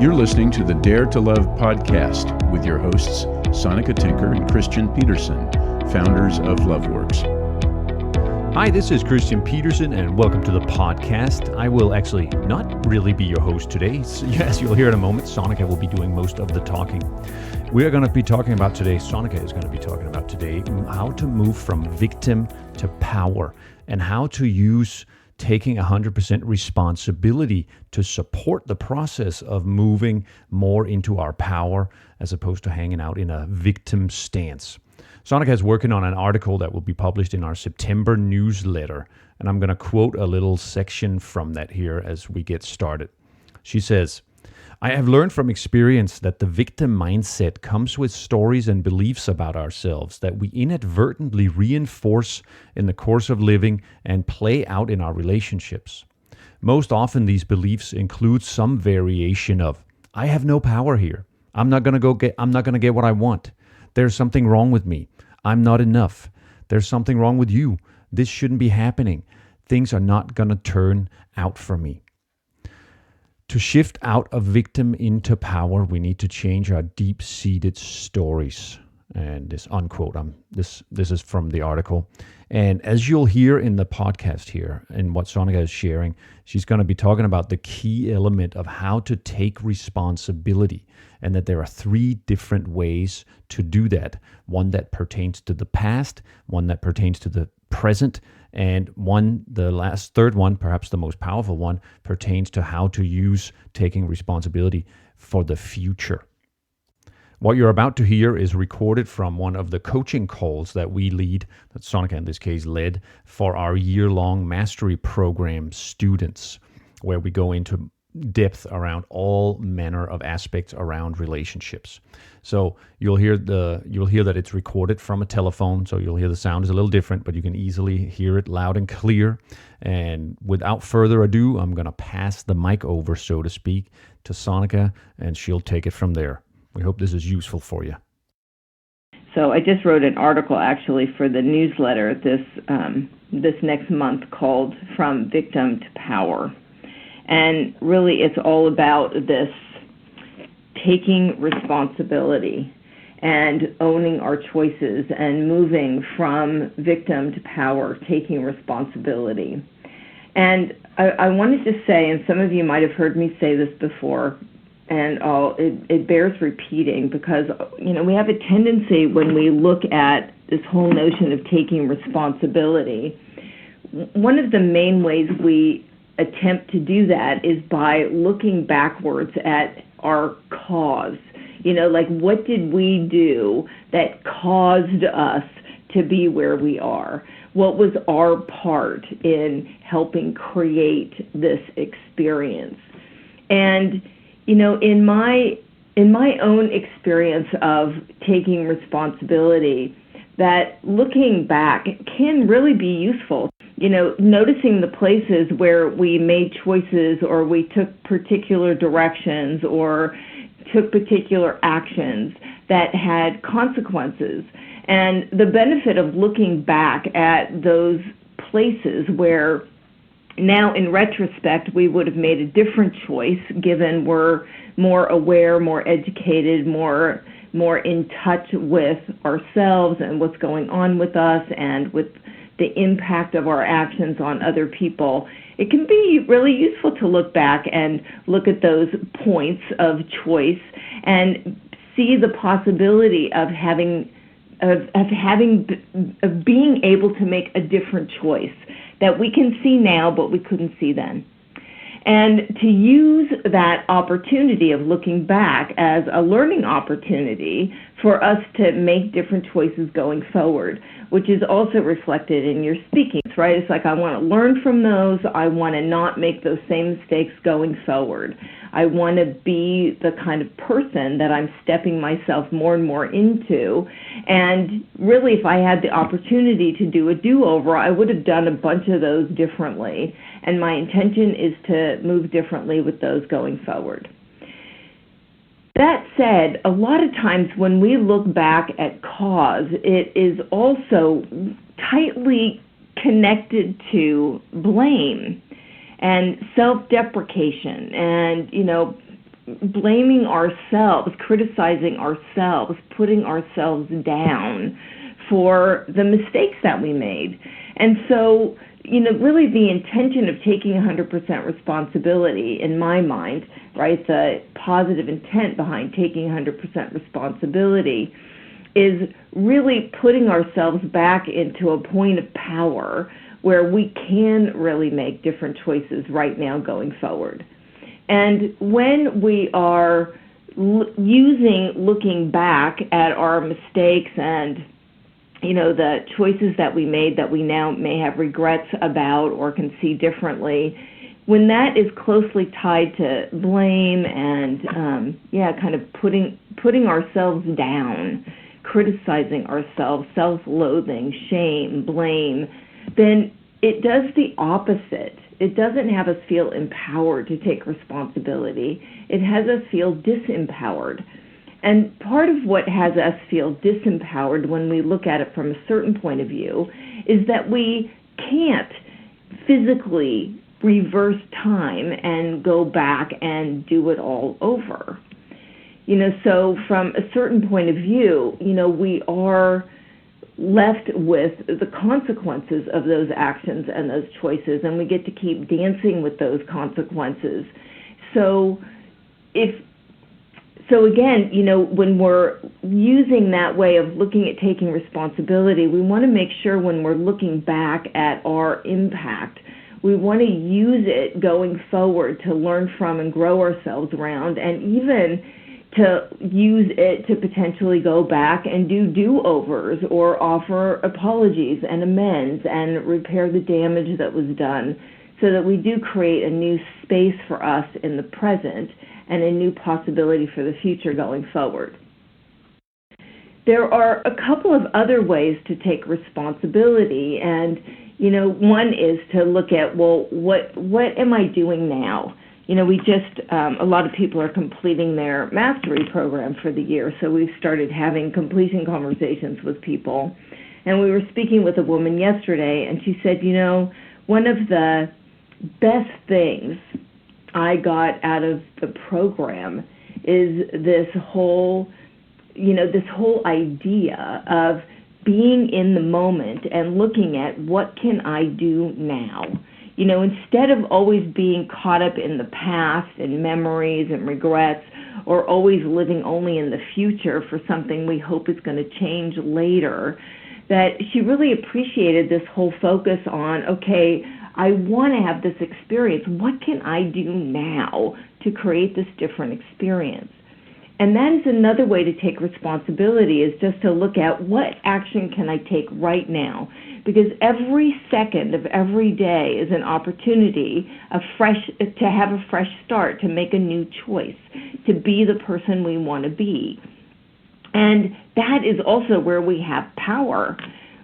You're listening to the Dare to Love podcast with your hosts, Sonica Tinker and Christian Peterson, founders of LoveWorks. Hi, this is Christian Peterson, and welcome to the podcast. I will actually not really be your host today. So, yes, you'll hear in a moment. Sonica will be doing most of the talking. We are going to be talking about today, Sonica is going to be talking about today, how to move from victim to power and how to use taking 100% responsibility to support the process of moving more into our power as opposed to hanging out in a victim stance. Sonica is working on an article that will be published in our September newsletter, and I'm going to quote a little section from that here as we get started. She says, "I have learned from experience that the victim mindset comes with stories and beliefs about ourselves that we inadvertently reinforce in the course of living and play out in our relationships. Most often these beliefs include some variation of, I have no power here. I'm not going to get what I want. There's something wrong with me. I'm not enough. There's something wrong with you. This shouldn't be happening. Things are not going to turn out for me." To shift out of victim into power, we need to change our deep-seated stories. And this unquote, this is from the article. And as you'll hear in the podcast here, and what Sonica is sharing, she's going to be talking about the key element of how to take responsibility, and that there are 3 different ways to do that. One that pertains to the past, one that pertains to the present, and the third one, perhaps the most powerful one, pertains to how to use taking responsibility for the future. What you're about to hear is recorded from one of the coaching calls that we lead, that Sonica in this case led, for our year-long mastery program students, where we go into depth around all manner of aspects around relationships. So you'll hear that it's recorded from a telephone, so you'll hear the sound is a little different, but you can easily hear it loud and clear. And without further ado, I'm going to pass the mic over, so to speak, to Sonica, and she'll take it from there. We hope this is useful for you. So I just wrote an article actually for the newsletter this next month called From Victim to Power. And really it's all about this taking responsibility and owning our choices and moving from victim to power, taking responsibility. And I wanted to say, and some of you might have heard me say this before, and it bears repeating, because we have a tendency when we look at this whole notion of taking responsibility, one of the main ways we attempt to do that is by looking backwards at our cause. Like, what did we do that caused us to be where we are? What was our part in helping create this experience? And in my own experience of taking responsibility, that looking back can really be useful. Noticing the places where we made choices or we took particular directions or took particular actions that had consequences. And the benefit of looking back at those places where now in retrospect we would have made a different choice, given we're more aware, more educated, more in touch with ourselves and what's going on with us and with the impact of our actions on other people. It can be really useful to look back and look at those points of choice and see the possibility of being able to make a different choice that we can see now but we couldn't see then. And to use that opportunity of looking back as a learning opportunity for us to make different choices going forward, which is also reflected in your speaking, right? It's like, I want to learn from those. I want to not make those same mistakes going forward. I want to be the kind of person that I'm stepping myself more and more into. And really, if I had the opportunity to do a do-over, I would have done a bunch of those differently. And my intention is to move differently with those going forward. That said, a lot of times when we look back at cause, it is also tightly connected to blame and self-deprecation and, blaming ourselves, criticizing ourselves, putting ourselves down for the mistakes that we made. And so, really the intention of taking 100% responsibility, in my mind, right, the positive intent behind taking 100% responsibility is really putting ourselves back into a point of power where we can really make different choices right now going forward. And when we are looking back at our mistakes and the choices that we made that we now may have regrets about or can see differently, when that is closely tied to blame and kind of putting ourselves down, criticizing ourselves, self-loathing, shame, blame, then it does the opposite. It doesn't have us feel empowered to take responsibility. It has us feel disempowered. And part of what has us feel disempowered when we look at it from a certain point of view is that we can't physically reverse time and go back and do it all over. So from a certain point of view, we are left with the consequences of those actions and those choices, and we get to keep dancing with those consequences. So again, when we're using that way of looking at taking responsibility, we want to make sure when we're looking back at our impact, we want to use it going forward to learn from and grow ourselves around, and even to use it to potentially go back and do do-overs or offer apologies and amends and repair the damage that was done, so that we do create a new space for us in the present and a new possibility for the future going forward. There are a couple of other ways to take responsibility, and one is to look at, well, what am I doing now? We just, a lot of people are completing their mastery program for the year, so we've started having completion conversations with people. And we were speaking with a woman yesterday, and she said, one of the best things I got out of the program is this whole idea of being in the moment and looking at what can I do now. Instead of always being caught up in the past and memories and regrets, or always living only in the future for something we hope is going to change later, that she really appreciated this whole focus on, okay, I want to have this experience. What can I do now to create this different experience? And that is another way to take responsibility, is just to look at what action can I take right now. Because every second of every day is an opportunity to have a fresh start, to make a new choice, to be the person we want to be. And that is also where we have power,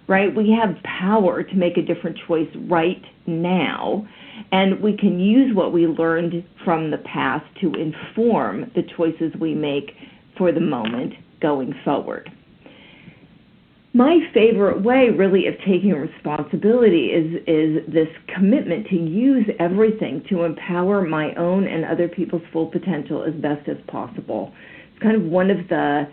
right? We have power to make a different choice right now, and we can use what we learned from the past to inform the choices we make for the moment going forward. My favorite way, really, of taking responsibility is this commitment to use everything to empower my own and other people's full potential as best as possible. It's kind of one of the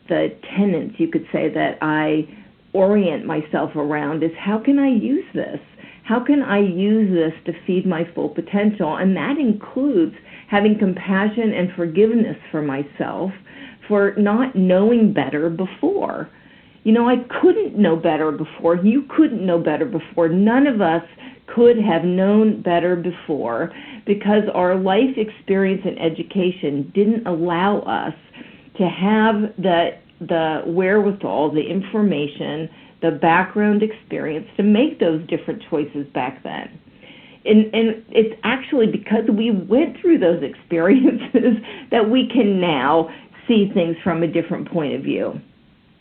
tenets, you could say, that I orient myself around, is how can I use this? How can I use this to feed my full potential? And that includes having compassion and forgiveness for myself for not knowing better before. I couldn't know better before. You couldn't know better before. None of us could have known better before, because our life experience and education didn't allow us to have the wherewithal, the information, the background experience to make those different choices back then. And it's actually because we went through those experiences that we can now see things from a different point of view.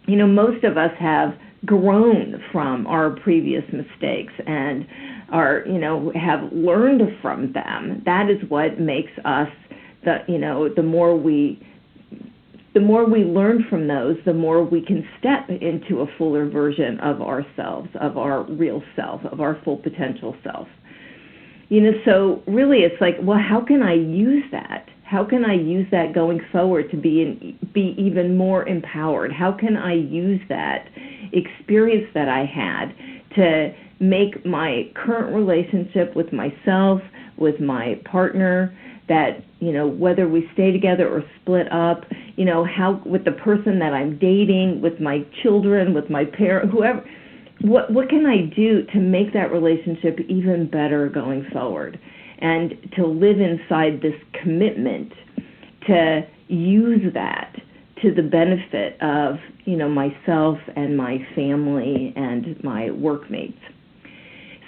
Most of us have grown from our previous mistakes and have learned from them. That is what makes us the more we learn from those, the more we can step into a fuller version of ourselves, of our real self, of our full potential self. So really it's like, well, how can I use that? How can I use that going forward to be even more empowered? How can I use that experience that I had to make my current relationship with myself, with my partner, that, whether we stay together or split up, how with the person that I'm dating, with my children, with my parent, whoever, what can I do to make that relationship even better going forward? And to live inside this commitment to use that to the benefit of, myself and my family and my workmates.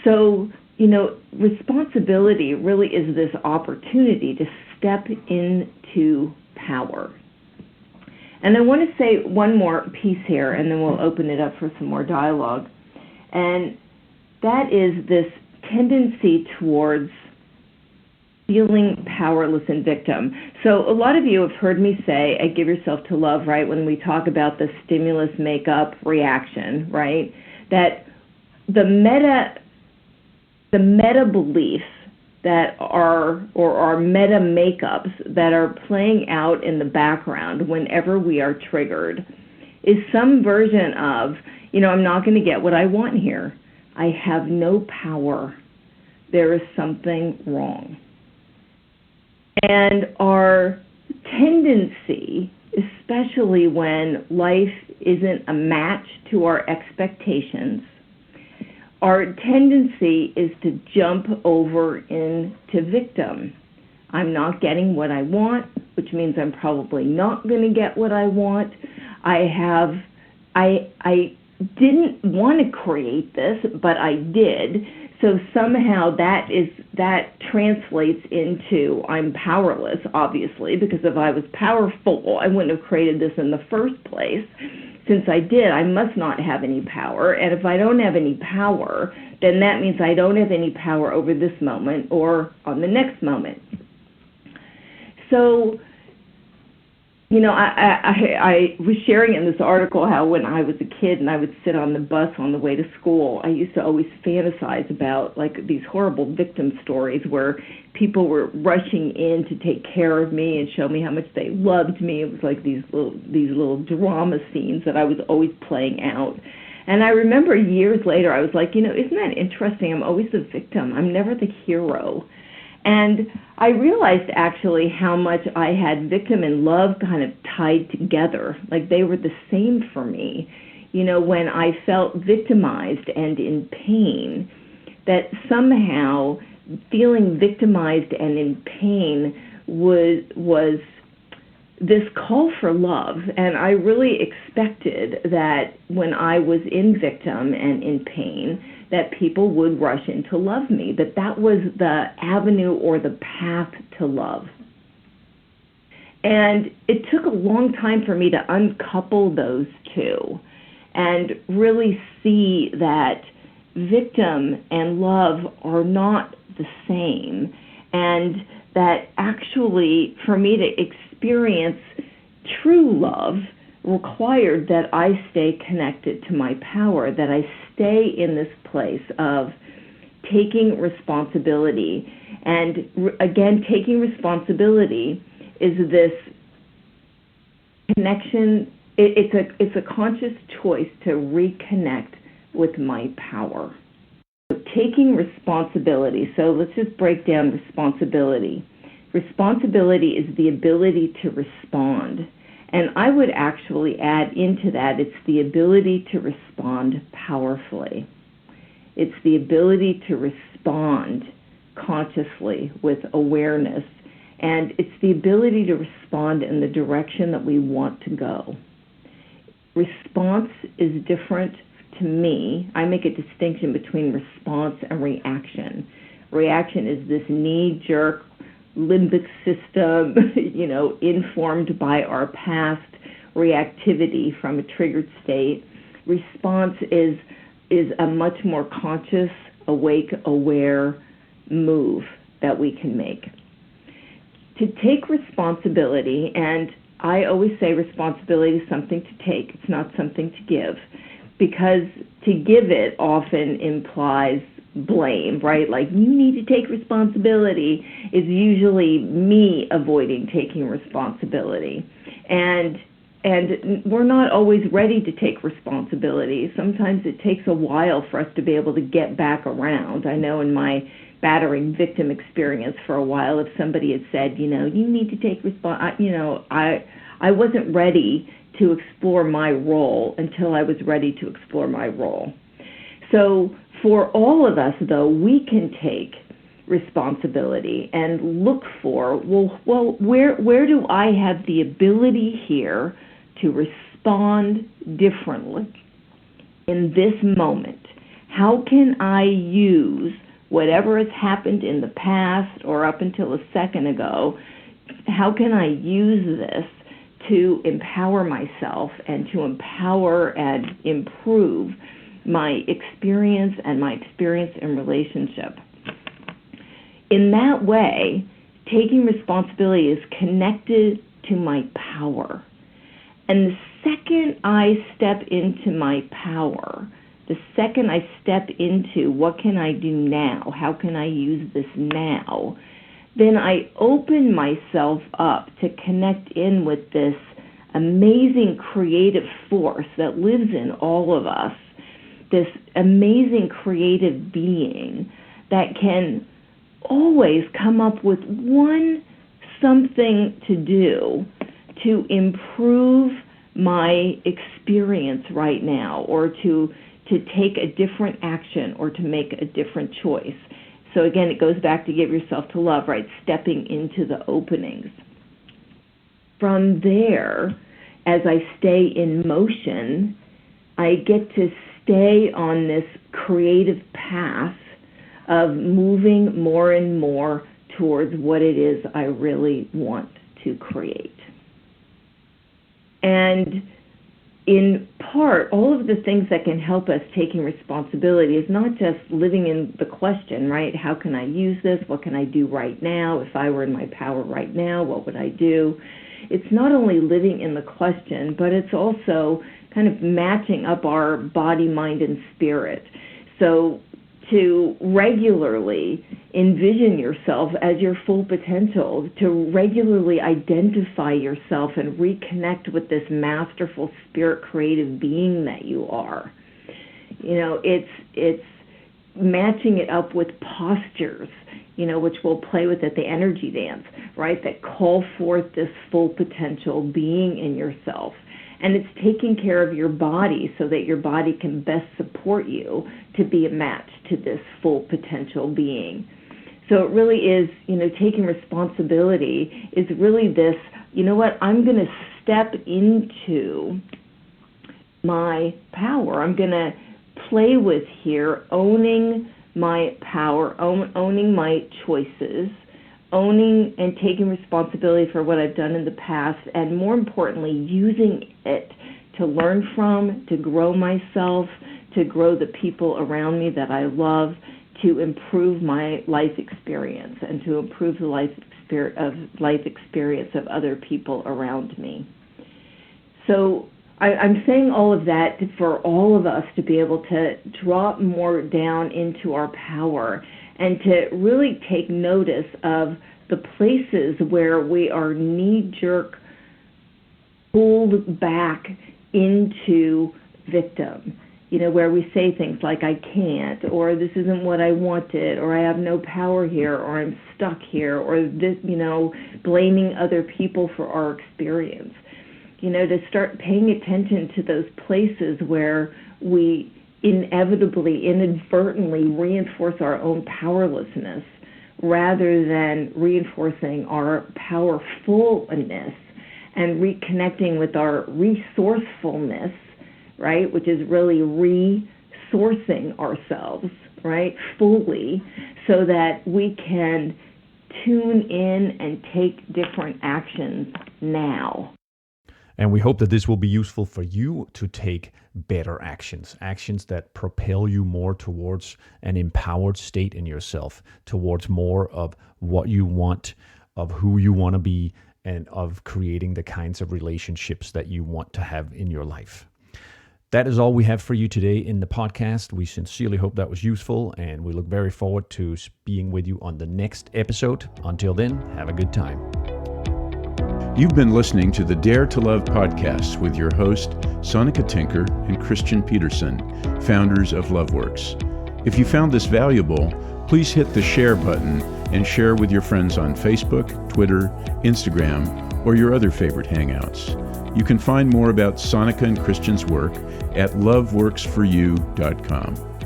So, responsibility really is this opportunity to step into power. And I want to say one more piece here, and then we'll open it up for some more dialogue. And that is this tendency towards feeling powerless and victim. So a lot of you have heard me say, give yourself to love, right, when we talk about the stimulus makeup reaction, right, that the meta beliefs that are, or our meta makeups that are playing out in the background whenever we are triggered is some version of, I'm not going to get what I want here. I have no power. There is something wrong. And our tendency, especially when life isn't a match to our expectations, our tendency is to jump over into victim. I'm not getting what I want, which means I'm probably not going to get what I want. I didn't want to create this, but I did. So somehow that translates into I'm powerless, obviously, because if I was powerful, I wouldn't have created this in the first place. Since I did, I must not have any power. And if I don't have any power, then that means I don't have any power over this moment or on the next moment. So, I was sharing in this article how when I was a kid and I would sit on the bus on the way to school, I used to always fantasize about like these horrible victim stories where people were rushing in to take care of me and show me how much they loved me. It was like these little drama scenes that I was always playing out. And I remember years later, I was like, isn't that interesting? I'm always the victim. I'm never the hero. And I realized actually how much I had victim and love kind of tied together, like they were the same for me. When I felt victimized and in pain, that somehow feeling victimized and in pain was this call for love. And I really expected that when I was in victim and in pain, that people would rush in to love me, that was the avenue or the path to love. And it took a long time for me to uncouple those two and really see that victim and love are not the same, and that actually for me to experience true love required that I stay connected to my power, that I stay in this place of taking responsibility. And again, taking responsibility is this connection. It's a conscious choice to reconnect with my power. Taking responsibility. So let's just break down responsibility. Responsibility is the ability to respond. And I would actually add into that, it's the ability to respond powerfully. It's the ability to respond consciously with awareness. And it's the ability to respond in the direction that we want to go. Response is different to me. I make a distinction between response and reaction. Reaction is this knee-jerk limbic system, informed by our past reactivity from a triggered state. Response is a much more conscious, awake, aware move that we can make. To take responsibility, and I always say responsibility is something to take, it's not something to give, because to give it often implies blame, right? Like, you need to take responsibility, is usually me avoiding taking responsibility. And we're not always ready to take responsibility. Sometimes it takes a while for us to be able to get back around. I know in my battering victim experience for a while, if somebody had said, you need to take I wasn't ready to explore my role until I was ready to explore my role. So for all of us, though, we can take responsibility and look for, where do I have the ability here to respond differently in this moment? How can I use whatever has happened in the past or up until a second ago? How can I use this to empower myself and to empower and improve my experience and my experience in relationship? In that way, taking responsibility is connected to my power. And the second I step into my power, the second I step into what can I do now, how can I use this now, then I open myself up to connect in with this amazing creative force that lives in all of us, this amazing creative being that can always come up with something to do to improve my experience right now, or to take a different action, or to make a different choice. So again, it goes back to give yourself to love, right? Stepping into the openings. From there, as I stay in motion, I get to stay on this creative path of moving more and more towards what it is I really want to create. And in part, all of the things that can help us taking responsibility is not just living in the question, right? How can I use this? What can I do right now? If I were in my power right now, what would I do? It's not only living in the question, but it's also kind of matching up our body, mind, and spirit. So to regularly envision yourself as your full potential, to regularly identify yourself and reconnect with this masterful spirit creative being that you are. It's matching it up with postures, which we'll play with at the energy dance, right, that call forth this full potential being in yourself. And it's taking care of your body so that your body can best support you to be a match to this full potential being. So it really is, taking responsibility is really this, I'm going to step into my power. I'm going to play with here, owning my power, owning my choices, owning and taking responsibility for what I've done in the past, and more importantly, using it to learn from, to grow myself, to grow the people around me that I love, to improve my life experience and to improve the life experience of other people around me. So I'm saying all of that for all of us to be able to drop more down into our power and to really take notice of the places where we are knee-jerk pulled back into victim, where we say things like, I can't, or this isn't what I wanted, or I have no power here, or I'm stuck here, or this, blaming other people for our experience. To start paying attention to those places where we inadvertently reinforce our own powerlessness rather than reinforcing our powerfulness and reconnecting with our resourcefulness, right, which is really resourcing ourselves, right, fully, so that we can tune in and take different actions now. And we hope that this will be useful for you to take better actions that propel you more towards an empowered state in yourself, towards more of what you want, of who you want to be, and of creating the kinds of relationships that you want to have in your life. That is all we have for you today in the podcast. We sincerely hope that was useful, and we look very forward to being with you on the next episode. Until then, have a good time. You've been listening to the Dare to Love podcast with your host, Sonika Tinker and Christian Peterson, founders of LoveWorks. If you found this valuable, please hit the share button and share with your friends on Facebook, Twitter, Instagram, or your other favorite hangouts. You can find more about Sonika and Christian's work at loveworksforyou.com.